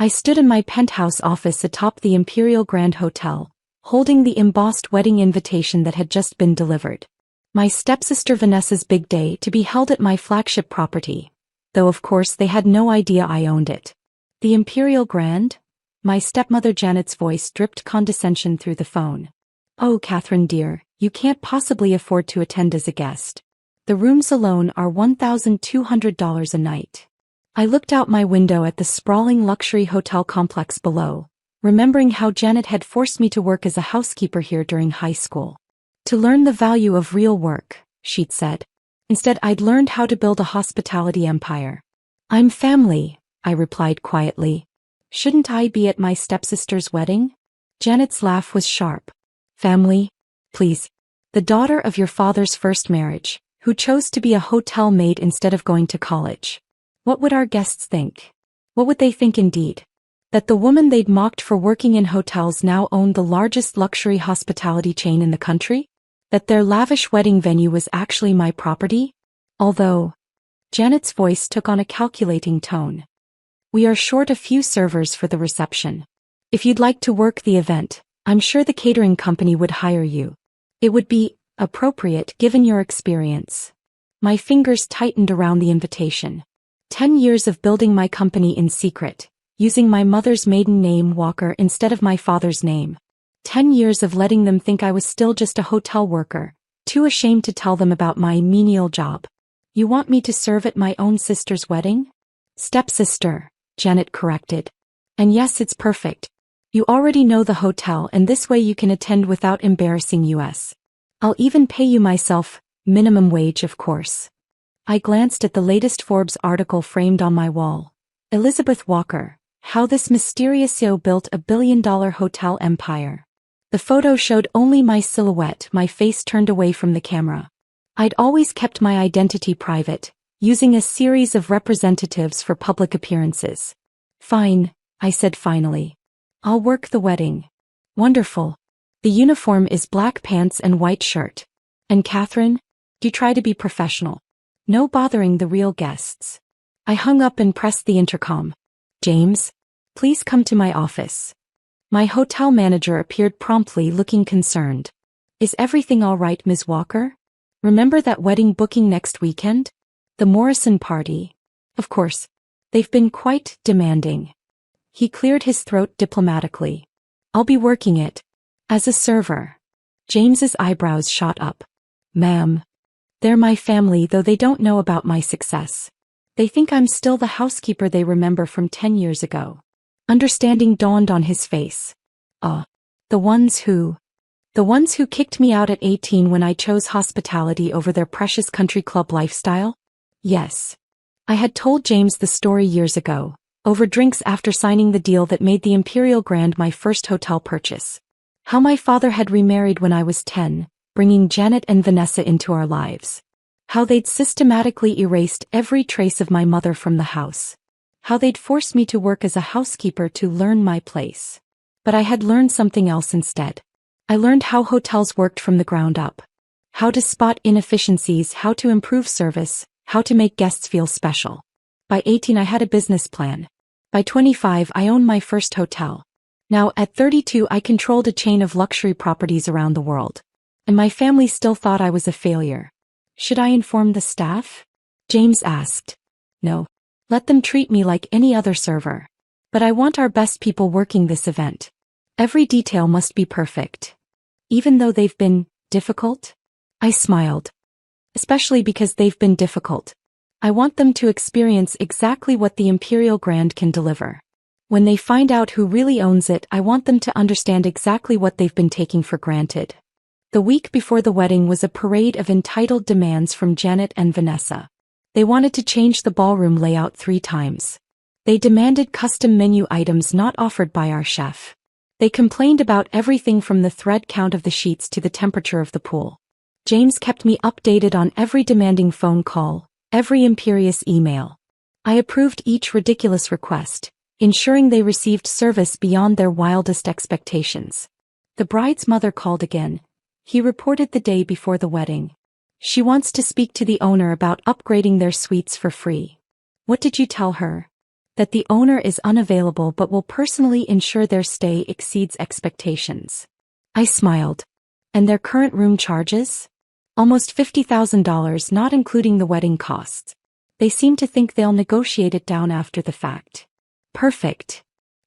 I stood in my penthouse office atop the Imperial Grand Hotel, holding the embossed wedding invitation that had just been delivered. My stepsister Vanessa's big day to be held at my flagship property, though of course they had no idea I owned it. The Imperial Grand? My stepmother Janet's voice dripped condescension through the phone. Oh, Catherine dear, you can't possibly afford to attend as a guest. The rooms alone are $1,200 a night. I looked out my window at the sprawling luxury hotel complex below, remembering how Janet had forced me to work as a housekeeper here during high school. To learn the value of real work, she'd said. Instead, I'd learned how to build a hospitality empire. I'm family, I replied quietly. Shouldn't I be at my stepsister's wedding? Janet's laugh was sharp. Family? Please. The daughter of your father's first marriage, who chose to be a hotel maid instead of going to college. What would our guests think? What would they think indeed? That the woman they'd mocked for working in hotels now owned the largest luxury hospitality chain in the country? That their lavish wedding venue was actually my property? Although, Janet's voice took on a calculating tone. We are short a few servers for the reception. If you'd like to work the event, I'm sure the catering company would hire you. It would be appropriate given your experience. My fingers tightened around the invitation. 10 years of building my company in secret, using my mother's maiden name Walker instead of my father's name. 10 years of letting them think I was still just a hotel worker, too ashamed to tell them about my menial job. You want me to serve at my own sister's wedding? Stepsister, Janet corrected. And yes, it's perfect. You already know the hotel and this way you can attend without embarrassing us. I'll even pay you myself, minimum wage of course. I glanced at the latest Forbes article framed on my wall. Elizabeth Walker, how this mysterious CEO built a billion-dollar hotel empire. The photo showed only my silhouette, my face turned away from the camera. I'd always kept my identity private, using a series of representatives for public appearances. Fine, I said finally. I'll work the wedding. Wonderful. The uniform is black pants and white shirt. And Catherine? Do you try to be professional? No bothering the real guests. I hung up and pressed the intercom. James? Please come to my office. My hotel manager appeared promptly, looking concerned. Is everything all right, Ms. Walker? Remember that wedding booking next weekend? The Morrison party. Of course. They've been quite demanding. He cleared his throat diplomatically. I'll be working it. As a server. James's eyebrows shot up. Ma'am. They're my family, though they don't know about my success. They think I'm still the housekeeper they remember from 10 years ago. Understanding dawned on his face. The ones who kicked me out at 18 when I chose hospitality over their precious country club lifestyle? Yes. I had told James the story years ago, over drinks after signing the deal that made the Imperial Grand my first hotel purchase. How my father had remarried when I was 10, bringing Janet and Vanessa into our lives. How they'd systematically erased every trace of my mother from the house. How they'd forced me to work as a housekeeper to learn my place. But I had learned something else instead. I learned how hotels worked from the ground up. How to spot inefficiencies, how to improve service, how to make guests feel special. By 18 I had a business plan. By 25 I owned my first hotel. Now at 32 I controlled a chain of luxury properties around the world. And my family still thought I was a failure. Should I inform the staff? James asked. No. Let them treat me like any other server. But I want our best people working this event. Every detail must be perfect. Even though they've been difficult? I smiled. Especially because they've been difficult. I want them to experience exactly what the Imperial Grand can deliver. When they find out who really owns it, I want them to understand exactly what they've been taking for granted. The week before the wedding was a parade of entitled demands from Janet and Vanessa. They wanted to change the ballroom layout 3 times. They demanded custom menu items not offered by our chef. They complained about everything from the thread count of the sheets to the temperature of the pool. James kept me updated on every demanding phone call, every imperious email. I approved each ridiculous request, ensuring they received service beyond their wildest expectations. The bride's mother called again. He reported the day before the wedding. She wants to speak to the owner about upgrading their suites for free. What did you tell her? that the owner is unavailable but will personally ensure their stay exceeds expectations. I smiled. And their current room charges? Almost $50,000, not including the wedding costs. They seem to think they'll negotiate it down after the fact. Perfect.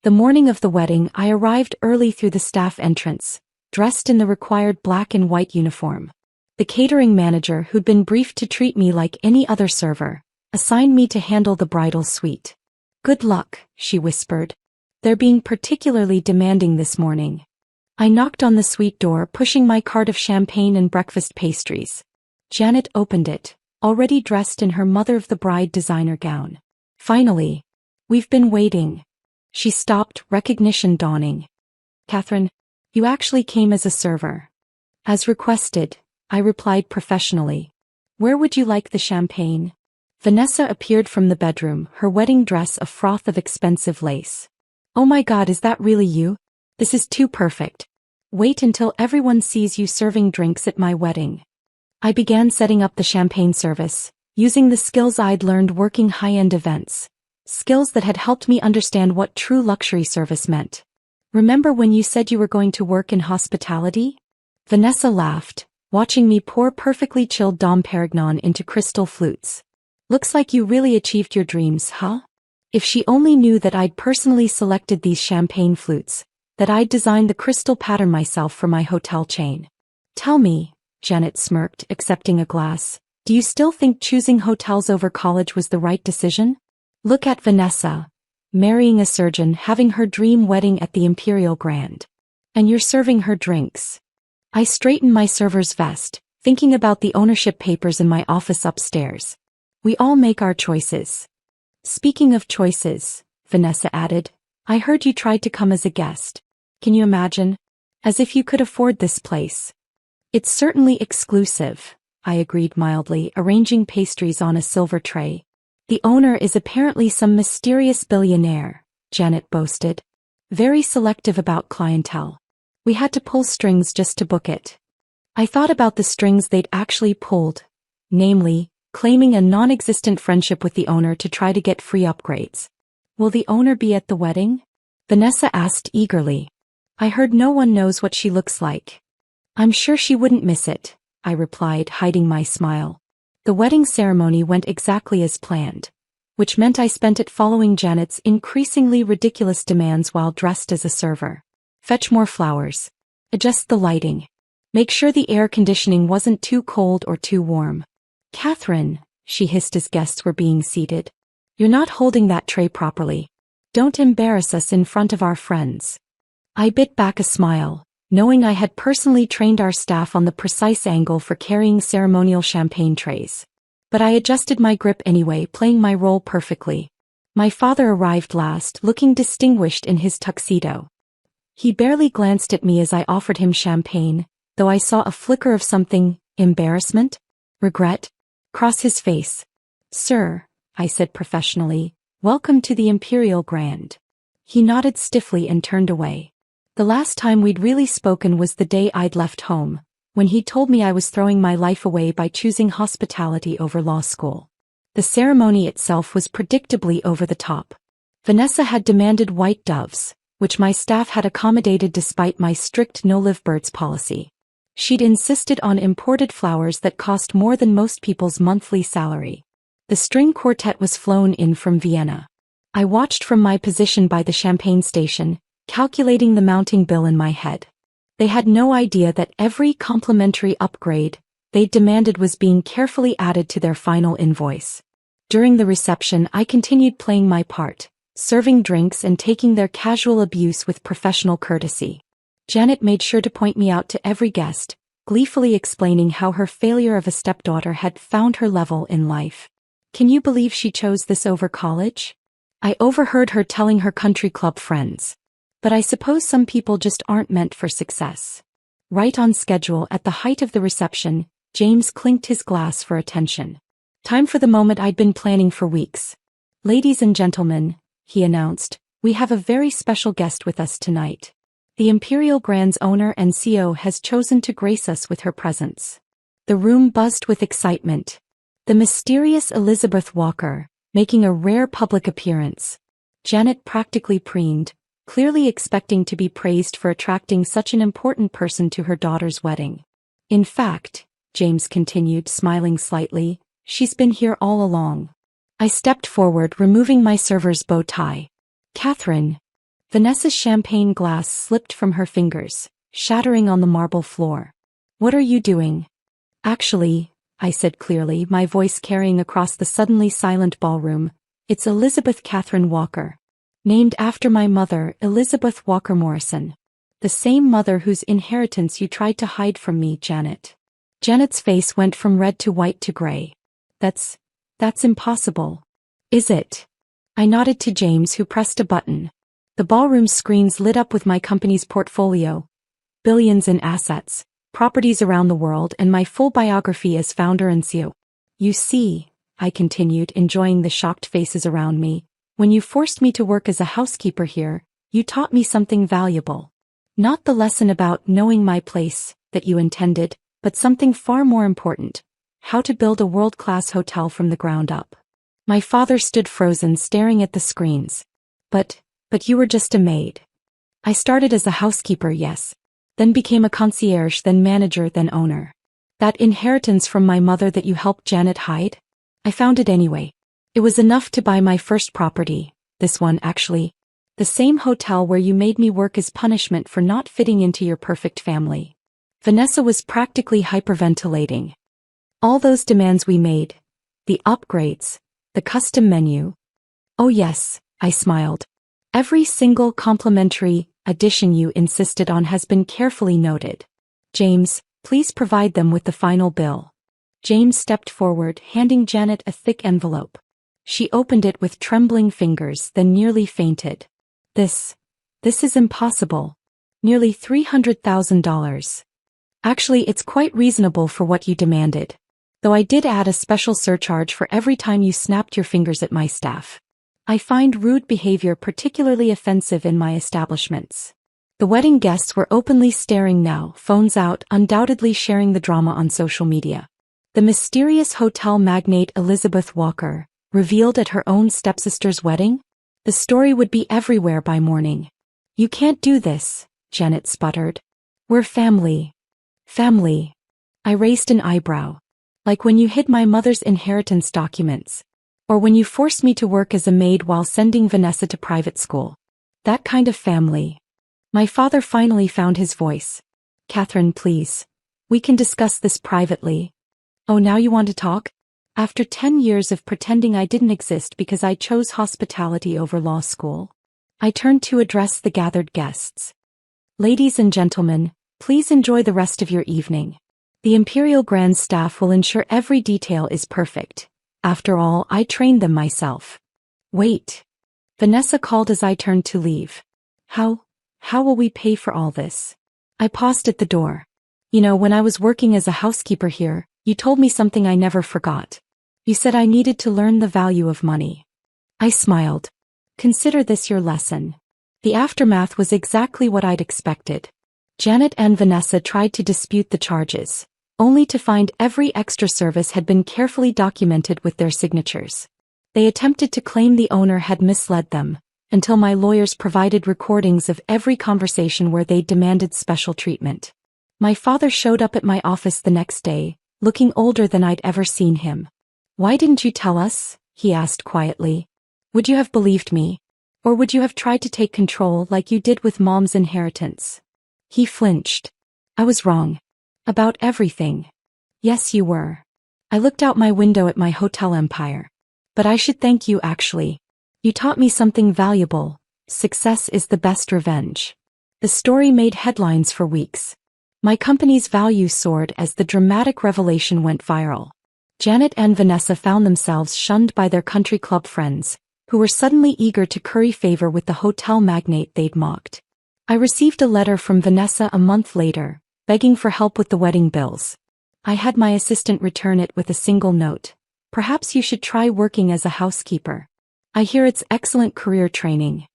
The morning of the wedding, I arrived early through the staff entrance, dressed in the required black and white uniform. The catering manager, who'd been briefed to treat me like any other server, assigned me to handle the bridal suite. Good luck, she whispered. They're being particularly demanding this morning. I knocked on the suite door, pushing my cart of champagne and breakfast pastries. Janet opened it, already dressed in her mother-of-the-bride designer gown. Finally. We've been waiting. She stopped, recognition dawning. Catherine, you actually came as a server. As requested, I replied professionally. Where would you like the champagne? Vanessa appeared from the bedroom, her wedding dress a froth of expensive lace. Oh my God, is that really you? This is too perfect. Wait until everyone sees you serving drinks at my wedding. I began setting up the champagne service, using the skills I'd learned working high-end events. Skills that had helped me understand what true luxury service meant. Remember when you said you were going to work in hospitality? Vanessa laughed, watching me pour perfectly chilled Dom Perignon into crystal flutes. Looks like you really achieved your dreams, huh? If she only knew that I'd personally selected these champagne flutes, that I'd designed the crystal pattern myself for my hotel chain. Tell me, Janet smirked, accepting a glass, do you still think choosing hotels over college was the right decision? Look at Vanessa, marrying a surgeon, having her dream wedding at the Imperial Grand. And you're serving her drinks. I straightened my server's vest, thinking about the ownership papers in my office upstairs. We all make our choices. Speaking of choices, Vanessa added, I heard you tried to come as a guest. Can you imagine? As if you could afford this place. It's certainly exclusive, I agreed mildly, arranging pastries on a silver tray. The owner is apparently some mysterious billionaire, Janet boasted. Very selective about clientele. We had to pull strings just to book it. I thought about the strings they'd actually pulled, namely, claiming a non-existent friendship with the owner to try to get free upgrades. Will the owner be at the wedding? Vanessa asked eagerly. I heard no one knows what she looks like. I'm sure she wouldn't miss it, I replied, hiding my smile. The wedding ceremony went exactly as planned, which meant I spent it following Janet's increasingly ridiculous demands while dressed as a server. Fetch more flowers. Adjust the lighting. Make sure the air conditioning wasn't too cold or too warm. Catherine, she hissed as guests were being seated. You're not holding that tray properly. Don't embarrass us in front of our friends. I bit back a smile, knowing I had personally trained our staff on the precise angle for carrying ceremonial champagne trays. But I adjusted my grip anyway, playing my role perfectly. My father arrived last, looking distinguished in his tuxedo. He barely glanced at me as I offered him champagne, though I saw a flicker of something, embarrassment? Regret? Cross his face. Sir, I said professionally, welcome to the Imperial Grand. He nodded stiffly and turned away. The last time we'd really spoken was the day I'd left home, when he told me I was throwing my life away by choosing hospitality over law school. The ceremony itself was predictably over the top. Vanessa had demanded white doves, which my staff had accommodated despite my strict no-live birds policy. She'd insisted on imported flowers that cost more than most people's monthly salary. The string quartet was flown in from Vienna. I watched from my position by the champagne station, calculating the mounting bill in my head. They had no idea that every complimentary upgrade they demanded was being carefully added to their final invoice. During the reception, I continued playing my part, serving drinks and taking their casual abuse with professional courtesy. Janet made sure to point me out to every guest, gleefully explaining how her failure of a stepdaughter had found her level in life. Can you believe she chose this over college? I overheard her telling her country club friends. But I suppose some people just aren't meant for success. Right on schedule at the height of the reception, James clinked his glass for attention. Time for the moment I'd been planning for weeks. Ladies and gentlemen, he announced, we have a very special guest with us tonight. The Imperial Grand's owner and CEO has chosen to grace us with her presence. The room buzzed with excitement. The mysterious Elizabeth Walker, making a rare public appearance, Janet practically preened, clearly expecting to be praised for attracting such an important person to her daughter's wedding. In fact, James continued, smiling slightly, she's been here all along. I stepped forward, removing my server's bow tie. Catherine. Vanessa's champagne glass slipped from her fingers, shattering on the marble floor. What are you doing? Actually, I said clearly, my voice carrying across the suddenly silent ballroom, it's Elizabeth Catherine Walker. Named after my mother, Elizabeth Walker Morrison. The same mother whose inheritance you tried to hide from me, Janet. Janet's face went from red to white to gray. That's impossible. Is it? I nodded to James, who pressed a button. The ballroom screens lit up with my company's portfolio, billions in assets, properties around the world, and my full biography as founder and CEO. You see, I continued, enjoying the shocked faces around me, when you forced me to work as a housekeeper here, you taught me something valuable. Not the lesson about knowing my place that you intended, but something far more important: how to build a world-class hotel from the ground up. My father stood frozen, staring at the screens. But you were just a maid. I started as a housekeeper, yes. Then became a concierge, then manager, then owner. That inheritance from my mother that you helped Janet hide? I found it anyway. It was enough to buy my first property, this one actually. The same hotel where you made me work as punishment for not fitting into your perfect family. Vanessa was practically hyperventilating. All those demands we made. The upgrades. The custom menu. Oh yes, I smiled. Every single complimentary addition you insisted on has been carefully noted. James, please provide them with the final bill. James stepped forward, handing Janet a thick envelope. She opened it with trembling fingers, then nearly fainted. This is impossible. Nearly $300,000. Actually, it's quite reasonable for what you demanded. Though I did add a special surcharge for every time you snapped your fingers at my staff. I find rude behavior particularly offensive in my establishments. The wedding guests were openly staring now, phones out, undoubtedly sharing the drama on social media. The mysterious hotel magnate Elizabeth Walker, revealed at her own stepsister's wedding? The story would be everywhere by morning. You can't do this, Janet sputtered. We're family. Family. I raised an eyebrow. Like when you hid my mother's inheritance documents. Or when you forced me to work as a maid while sending Vanessa to private school. That kind of family. My father finally found his voice. Catherine, please. We can discuss this privately. Oh, now you want to talk? After 10 years of pretending I didn't exist because I chose hospitality over law school. I turned to address the gathered guests. Ladies and gentlemen, please enjoy the rest of your evening. The Imperial Grand staff will ensure every detail is perfect. After all, I trained them myself. Wait. Vanessa called as I turned to leave. How will we pay for all this? I paused at the door. You know, when I was working as a housekeeper here, you told me something I never forgot. You said I needed to learn the value of money. I smiled. Consider this your lesson. The aftermath was exactly what I'd expected. Janet and Vanessa tried to dispute the charges, only to find every extra service had been carefully documented with their signatures. They attempted to claim the owner had misled them, until my lawyers provided recordings of every conversation where they demanded special treatment. My father showed up at my office the next day, looking older than I'd ever seen him. Why didn't you tell us? He asked quietly. Would you have believed me? Or would you have tried to take control like you did with Mom's inheritance? He flinched. I was wrong. About everything. Yes, you were. I looked out my window at my hotel empire. But I should thank you actually. You taught me something valuable. Success is the best revenge. The story made headlines for weeks. My company's value soared as the dramatic revelation went viral. Janet and Vanessa found themselves shunned by their country club friends, who were suddenly eager to curry favor with the hotel magnate they'd mocked. I received a letter from Vanessa a month later, begging for help with the wedding bills. I had my assistant return it with a single note. Perhaps you should try working as a housekeeper. I hear it's excellent career training.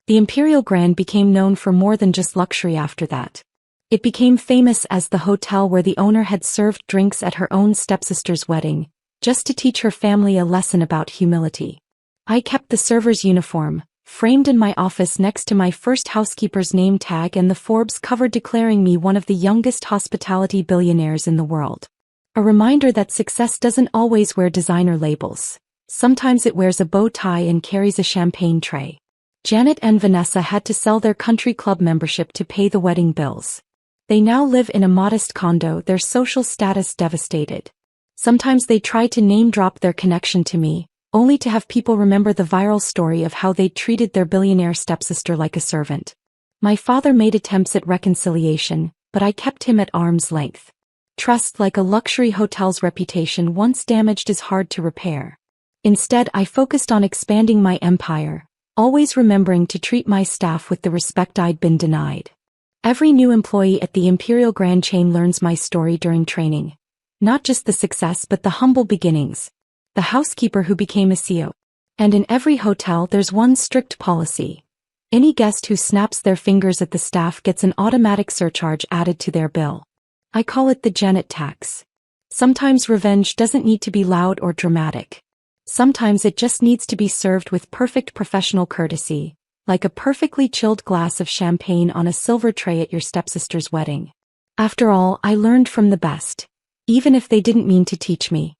The Imperial Grand became known for more than just luxury after that. It became famous as the hotel where the owner had served drinks at her own stepsister's wedding, just to teach her family a lesson about humility. I kept the server's uniform, framed in my office next to my first housekeeper's name tag and the Forbes cover declaring me one of the youngest hospitality billionaires in the world. A reminder that success doesn't always wear designer labels. Sometimes it wears a bow tie and carries a champagne tray. Janet and Vanessa had to sell their country club membership to pay the wedding bills. They now live in a modest condo, their social status devastated. Sometimes they try to name-drop their connection to me, only to have people remember the viral story of how they treated their billionaire stepsister like a servant. My father made attempts at reconciliation, but I kept him at arm's length. Trust, like a luxury hotel's reputation once damaged, is hard to repair. Instead, I focused on expanding my empire, always remembering to treat my staff with the respect I'd been denied. Every new employee at the Imperial Grand chain learns my story during training. Not just the success but the humble beginnings. The housekeeper who became a CEO. And in every hotel there's one strict policy. Any guest who snaps their fingers at the staff gets an automatic surcharge added to their bill. I call it the Janet tax. Sometimes revenge doesn't need to be loud or dramatic. Sometimes it just needs to be served with perfect professional courtesy, like a perfectly chilled glass of champagne on a silver tray at your stepsister's wedding. After all, I learned from the best. Even if they didn't mean to teach me.